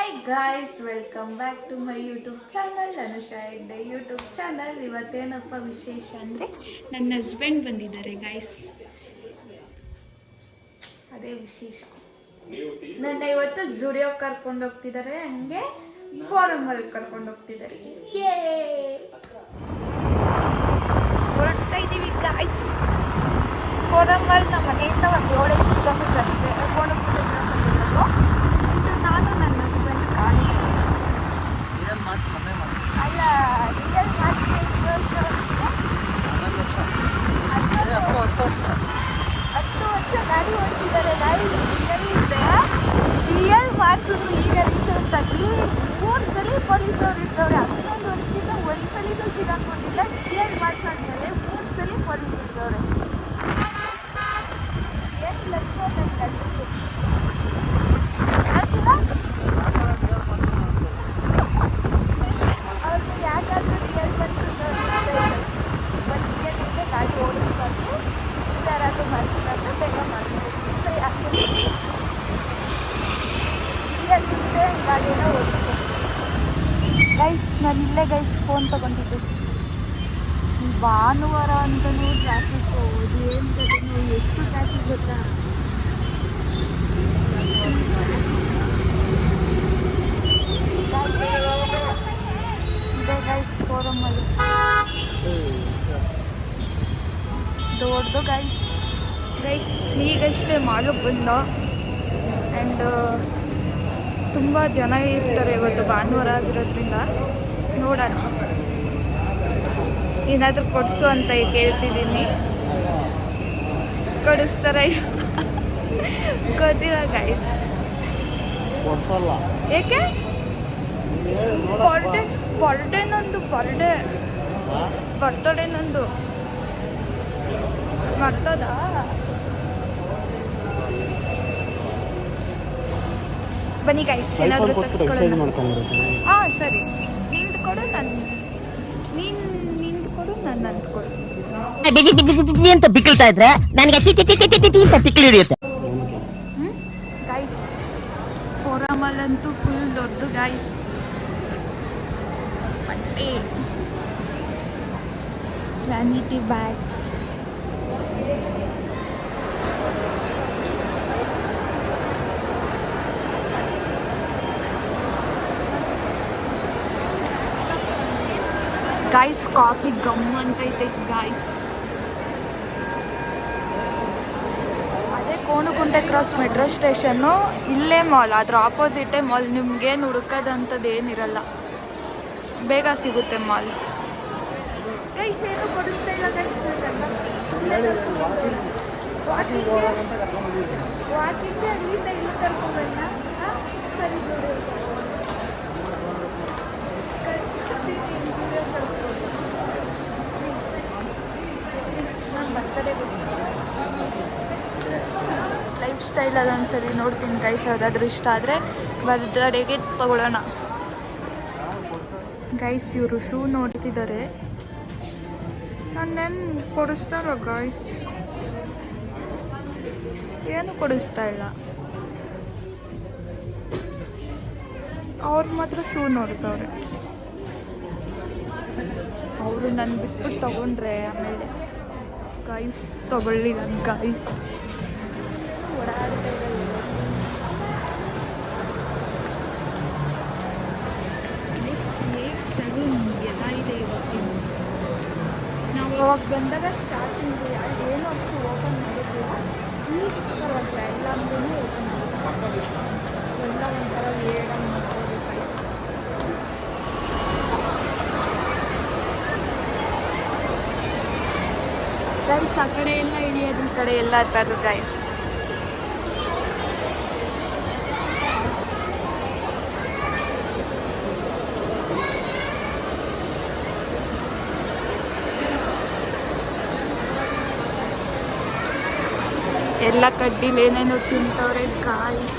Hi guys, welcome back to my YouTube channel. Anusha Hegde YouTube channel. ಇವತ್ತೇನಪ್ಪ ವಿಶೇಷ ಅಂದರೆ ನನ್ನ ಹಸ್ಬೆಂಡ್ ಬಂದಿದ್ದಾರೆ ಗಾಯ್ಸ್, ಅದೇ ವಿಶೇಷ. ನನ್ನ ಇವತ್ತು ಜುಡಿಯೋ ಕರ್ಕೊಂಡು ಹೋಗ್ತಿದ್ದಾರೆ, ಹಂಗೆ ಫಾರಮಲ್ಲಿ ಕರ್ಕೊಂಡು ಹೋಗ್ತಿದ್ದಾರೆ. ಹೊರಡ್ತಾ ಇದ್ದೀವಿ ಗಾಯ್ಸ್. ಫಾರಮಲ್ಲಿ ನಮ್ಮ ಮನೆಯಿಂದ ಒಂದು 7 ಕಿಲೋಮೀಟರ್ ಅಷ್ಟೇ. ಇದು ನಾನು ನನ್ನ ಹಸ್ಬೆಂಡ್ ಕಾಣಿ ಅಲ್ಲ, ರಿಯಲ್ ಮಾಡಿಸ್ಬೇಕು. 10 ವರ್ಷ ಗಾಡಿ ಓಡಿಸಿದ್ದಾರೆ. ರಿಯಲ್ ಮಾಡಿಸಿದ್ರು. ಈಗ ರೀಸೆಂಟಾಗಿ 3 ಸಲ ಪೊಲೀಸವ್ರು ಇರ್ತವ್ರೆ. 11 ವರ್ಷದಿಂದ ಒಂದ್ಸಲಿನೂ ಸಿಗಾಕೊಂಡಿಲ್ಲ. ರಿಯಲ್ ಮಾಡಿಸಾದ್ಮೇಲೆ 3 ಸಲ ಪೊಲೀಸ್ ಇರ್ತವ್ರೆ. ಏನು ಲಕ್ಷ ಅವ್ರಿಗೆ ಯಾಕಾದ್ರೂ ರಿಯಲ್ ಮಾಡಿಸಿದ್ರೆ ಗಾಡಿ ಓಡಿಸ್ಬಾರ್ದು, ಯಾರಾದ್ರೂ ಮಾಡಿಸಿದ್ರೆ ಬೇಗ ಮಾಡಿಸ್ಬೇಕು. ಯಾಕೆ ರಿಯಲ್ ಇದ್ದರೆ ಗಾಡಿನ ಓಡಿಸ್ಬೇಕು. ಗೈಸ್, ನಾನಿಲ್ಲೇ ಗೈಸ್ ಫೋನ್ ತಗೊಂಡಿದ್ದೆ. ಭಾನುವಾರ ಅಂತಲೂ ಟ್ರಾಫಿಕ್ ಹೋಗೋದು ಏನು ಎಷ್ಟು ಟ್ರಾಫಿಕ್ ಗೊತ್ತಾ. ಇದೆ ಗೈಸ್ ಫೋರಮಲ್ಲಿ ದೊಡ್ಡದು ಗೈಸ್. ಈಗಷ್ಟೇ ಮಾಲಿಗೆ ಬಂದ. ಆ್ಯಂಡ್ ತುಂಬ ಜನ ಇರ್ತಾರೆ ಇವತ್ತು, ಭಾನುವಾರ ಆಗಿರೋದ್ರಿಂದ. ನೋಡೋಣ, ಏನಾದರೂ ಕೊಡಿಸು ಅಂತ ಕೇಳ್ತಿದ್ದೀನಿ. ಕೊಡಿಸ್ತಾರೆ ಗೊತ್ತಿಲ್ಲ ಗೈಸ್. ಏಕೆ ಬರ್ಡೇ ನಂದು ಬರ್ತಡೇ ನಂದು ಬರ್ತದ. ಬನ್ನಿ ಗೈಸ್, ಏನಾದರೂ ತಗ್ಸ್ಕೊಳ್ಳೋಣ. ಹಾಂ ಸರಿ, ನಿಂದು ಕೊಡು, ನಿಂದು ಕೊಡು, ನಂದು ಕೊಡು ಅಂತ ಬಿಕ್ಕಳ್ತಾ ಇದ್ರೆ ನನಗೆ ತಿಕ್ಕಲ್ ಹಿಡಿಯುತ್ತೆ. ಗೈಸ್, ಫೋರಮಲ್ಲಂತೂ ಫುಲ್ ದೊಡ್ಡದು ಗೈಸ್. ಬಟ್ಟೆ, ವ್ಯಾನಿಟಿ ಬ್ಯಾಗ್ಸ್, ಗೈಸ್. ಕಾಫಿ ಗಮ್ ಅಂತೈತೆ ಗೈಸ್. ಅದೇ ಕೋಣಕುಂಟೆ ಕ್ರಾಸ್ ಮೆಟ್ರೋ ಸ್ಟೇಷನ್ನು, ಇಲ್ಲೇ ಮಾಲ್, ಅದ್ರ ಆಪೋಸಿಟೇ ಮಾಲ್. ನಿಮ್ಗೇನು ಹುಡುಕೋದಂಥದ್ದು ಏನಿರಲ್ಲ, ಬೇಗ ಸಿಗುತ್ತೆ ಮಾಲ್. ಗೈಸ್, ಏನು ಕೊಡಿಸ್ತಾ ಇಲ್ಲ ಗೈಸ್. ವಾಕಿಂಗ್ ಅಲ್ಲಿಂದ ಇಲ್ಲಿ ಕರ್ಕೊಂಡ್ಬಣ್ಣ. ಸರಿ, ಲೈಫ್ ಸ್ಟೈಲ್ ಅದೊಂದ್ಸಲಿ ನೋಡ್ತೀನಿ ಗೈಸ್. ಯಾವುದಾದ್ರೂ ಇಷ್ಟ ಆದರೆ ಬರ್ತ್ಡೇಗೆ ತಗೊಳ್ಳೋಣ ಗೈಸ್. ಇವರು ಶೂ ನೋಡ್ತಿದ್ದಾರೆ. ನಾನೇನು ಕೊಡಿಸ್ತಾರ ಗೈಸ್, ಏನು ಕೊಡಿಸ್ತಾ ಇಲ್ಲ. ಅವ್ರು ಮಾತ್ರ ಶೂ ನೋಡ್ತವ್ರೆ. ಅವರು ನನ್ನ ಬಿಟ್ಬಿಟ್ಟು ತಗೊಂಡ್ರೆ ಆಮೇಲೆ ಗೈಸ್ ತಗೊಳ್ಳಿ ನನ್ನ ಗೈಸ್. ಓಡಾಡ್ತಾ ಇರೋದು ಸಲೂನ್ ಎಲ್ಲ ಇದೆ ಇವಾಗ. ನಾವು ಅವಾಗ ಬಂದಾಗ ಸ್ಟಾರ್ಟಿಂಗು ಏನು ಅಷ್ಟು ಓಪನ್ ಮಾಡಿರಲಿಲ್ಲ. ಈಗ ಪರವಾಗಿಲ್ಲ, ಎಲ್ಲ ಅಂದ್ರೂ ಓಪನ್ ಆಗುತ್ತೆ. ಎಲ್ಲ ಒಂಥರ ವೇಡಾಗಿ ಮಾಡ್ತಾರೆ ಗೈಸ್. ಗೈಸ್, ಆ ಕಡೆ ಎಲ್ಲ ಹಿಡಿಯೋದು, ಈ ಕಡೆ ಎಲ್ಲ ತರೋದು ಗೈಸ್. ಎಲ್ಲ ಕಡ್ಡಿಲಿ ಏನೇನೋ ತಿಂತವ್ರೆ guys.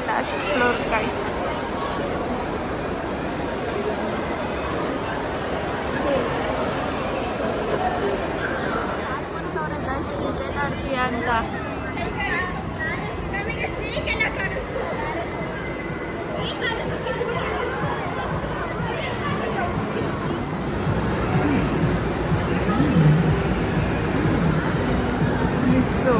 Last floor guys. Cricket ಆಡ್ತಾರೆ. ಮಾಡ್ತೀಯ ಅಂತ. ಮಿಸ್ಸು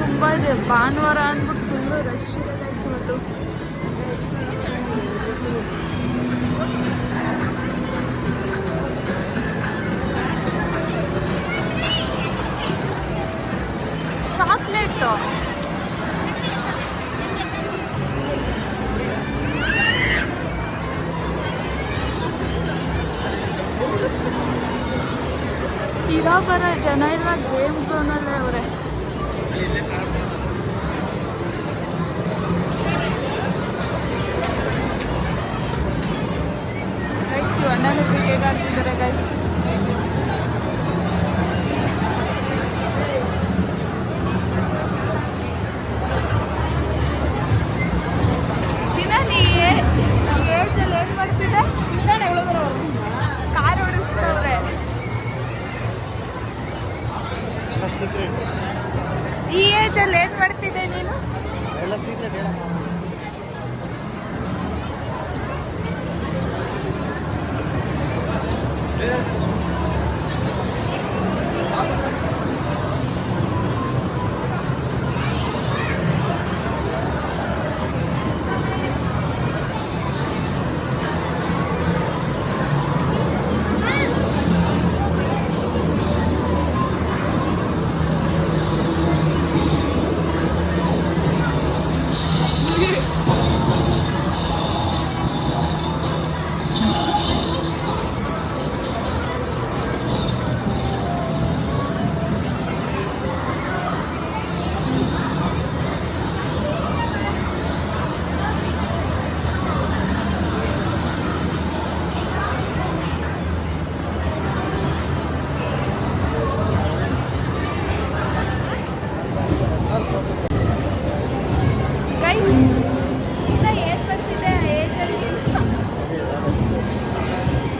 ತುಂಬ ಇದೆ. ಭಾನುವಾರ ಅಂದ್ಬಿಟ್ಟು ಫುಲ್ಲು ರಶ್ ಇದೆ ಗೈಸ್ ಇವತ್ತು. ಚಾಕ್ಲೇಟು ಇರೋ ಬರೋ ಜನ ಇಲ್ಲ, ಗೇಮ್ ಝೋನಲ್ಲೇ ಅವರೇ. ಗೈಸ್ ಅಣ್ಣನ ಕ್ರಿಕೆಟ್ ಆಡ್ತಿದ್ದಾರೆ ಗೈಸ್. ಚಿನ್ನ ನೀ ಏಜಲ್ಲಿ ಏನು ಮಾಡ್ತಿದ್ದೆ? ಕಾರ್ ಓಡಿಸ್ತವ್ರೆ. ಈ ಏಜಲ್ಲಿ ಏನು ಮಾಡ್ತಿದ್ದೆ ನೀನು?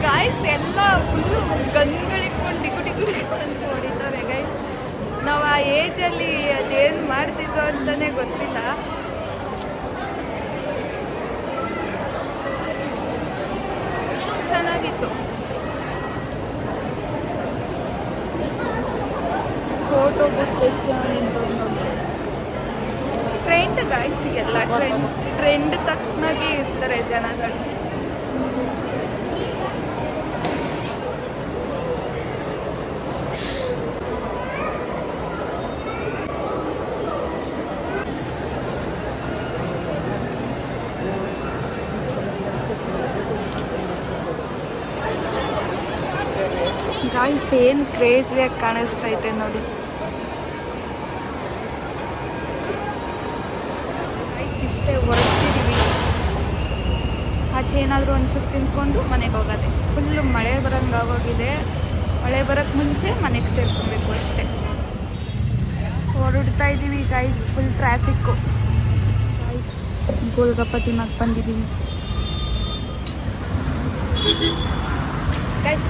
ಗಾಯ್ಸ್ ಎಲ್ಲ ಫುಲ್ಲು ಗನ್ಗಳಿಟ್ಕೊಂಡು ಡಿಕು ಹೊಡಿತಾರೆ ಗೈಸ್. ನಾವು ಆ ಏಜಲ್ಲಿ ಅದೇನು ಮಾಡ್ತಿದ್ದೋ ಅಂತಲೇ ಗೊತ್ತಿಲ್ಲ. ಚೆನ್ನಾಗಿತ್ತು. ಫೋಟೋ ಬುಕ್ ಎಷ್ಟು ಚೆನ್ನಾಗಿತ್ತು ನೋಡಿ. ಟ್ರೆಂಡ್ ಗಾಯ್ಸ್, ಎಲ್ಲ ಟ್ರೆಂಡ್ ತಕ್ಕನಾಗಿ ಇರ್ತಾರೆ ಜನಗಳು. ಗಾಯ್ಸ್ ಏನು ಕ್ರೇಜಿಯಾಗಿ ಕಾಣಿಸ್ತೈತೆ ನೋಡಿ. ಗೈಸ್ ಇಷ್ಟೇ ಹೊರಡ್ತಿದ್ದೀವಿ. ಆಚೆ ಏನಾದರೂ ಒಂಚೂರು ತಿಂದ್ಕೊಂಡು ಮನೆಗೆ ಹೋಗೋದೆ. ಫುಲ್ಲು ಮಳೆ ಬರೋಂಗೆ ಆಗೋಗಿದೆ. ಮಳೆ ಬರೋಕ್ಕೆ ಮುಂಚೆ ಮನೆಗೆ ಸೇರ್ಕೊಬೇಕು ಅಷ್ಟೇ. ಹೊರಡ್ತಾ ಇದ್ದೀವಿ ಗೈಸ್. Full traffic. ಗೋಲ್ಗಪ್ಪ ತಿನ್ನೋಕೆ ಬಂದಿದ್ದೀವಿ ಗೈಸ್.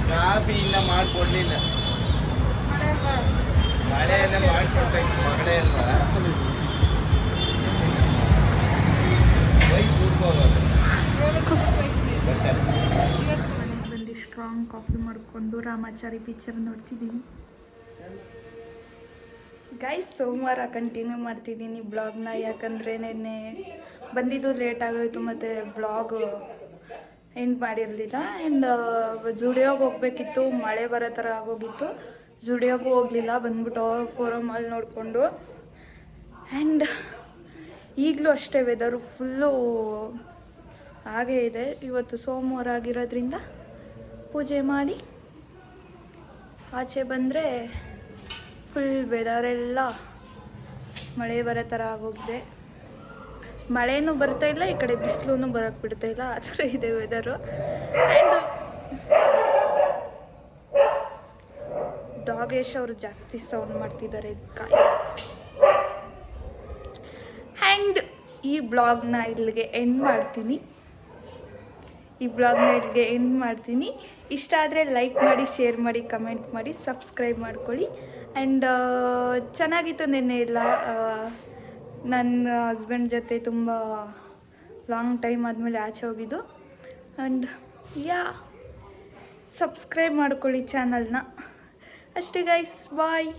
ಕಾಫಿ ಇನ್ನ ಮಾಡಿಕೊಡ್ಲಿಲ್ಲ. ಮಳೆಯನ್ನ ಮಾಡಿಕೊಡ್ಬೇಕು, ಮಗಳೇ ಅಲ್ವಾ. ಬಂದು ಸ್ಟ್ರಾಂಗ್ ಕಾಫಿ ಮಾಡಿಕೊಂಡು ರಾಮಾಚಾರಿ ಪಿಕ್ಚರ್ ನೋಡ್ತಿದ್ದೀವಿ. ಗೈಸ್ ಸೋಮವಾರ ಕಂಟಿನ್ಯೂ ಮಾಡ್ತಿದ್ದೀನಿ ಬ್ಲಾಗ್ನ, ಯಾಕಂದರೆ ನೆನ್ನೆ ಬಂದಿದ್ದು ಲೇಟ್ ಆಗೋಯಿತು ಮತ್ತು ಬ್ಲಾಗ್ ಎಂಡ್ ಮಾಡಿರಲಿಲ್ಲ. ಆ್ಯಂಡ್ ಜುಡಿಯೋಗೆ ಹೋಗ್ಬೇಕಿತ್ತು, ಮಳೆ ಬರೋ ಥರ ಆಗೋಗಿತ್ತು. ಜುಡಿಯೋಗೂ ಹೋಗಲಿಲ್ಲ, ಬಂದ್ಬಿಟ್ಟು ಫೋರಮ್ ಮಾಲ್ ನೋಡಿಕೊಂಡು. ಆ್ಯಂಡ್ ಈಗಲೂ ಅಷ್ಟೇ ವೆದರು ಫುಲ್ಲು ಹಾಗೇ ಇದೆ. ಇವತ್ತು ಸೋಮವಾರ ಆಗಿರೋದ್ರಿಂದ ಪೂಜೆ ಮಾಡಿ ಆಚೆ ಬಂದರೆ ಫುಲ್ ವೆದರೆಲ್ಲ ಮಳೆ ಬರೋ ಥರ ಆಗೋಗಿದೆ. ಮಳೆನೂ ಬರ್ತಾ ಇಲ್ಲ, ಈ ಕಡೆ ಬಿಸಿಲು ಬರೋಕ್ಕೆ ಬಿಡ್ತಾ ಇಲ್ಲ, ಆ ಥರ ಇದೆ ವೆದರು. ಆ್ಯಂಡ್ ಡಾಗೇಶ್ ಅವರು ಜಾಸ್ತಿ ಸೌಂಡ್ ಮಾಡ್ತಿದ್ದಾರೆ ಗಾಯ್ಸ್. ಆ್ಯಂಡ್ ಈ ಬ್ಲಾಗ್ನ ಇಲ್ಲಿಗೆ ಎಂಡ್ ಮಾಡ್ತೀನಿ. ಇಷ್ಟ ಆದರೆ ಲೈಕ್ ಮಾಡಿ, ಶೇರ್ ಮಾಡಿ, ಕಮೆಂಟ್ ಮಾಡಿ, ಸಬ್ಸ್ಕ್ರೈಬ್ ಮಾಡ್ಕೊಳ್ಳಿ. ಆ್ಯಂಡ್ ಚೆನ್ನಾಗಿತ್ತು ನೆನ್ನೆ ಎಲ್ಲ. ನನ್ನ ಹಸ್ಬೆಂಡ್ ಜೊತೆ ತುಂಬ ಲಾಂಗ್ ಟೈಮ್ ಆದಮೇಲೆ ಆಚೆ ಹೋಗಿದ್ದು. ಆ್ಯಂಡ್ ಸಬ್ಸ್ಕ್ರೈಬ್ ಮಾಡ್ಕೊಳ್ಳಿ ಚಾನಲ್ನ. ಅಷ್ಟೇ ಗೈಸ್, ಬಾಯ್.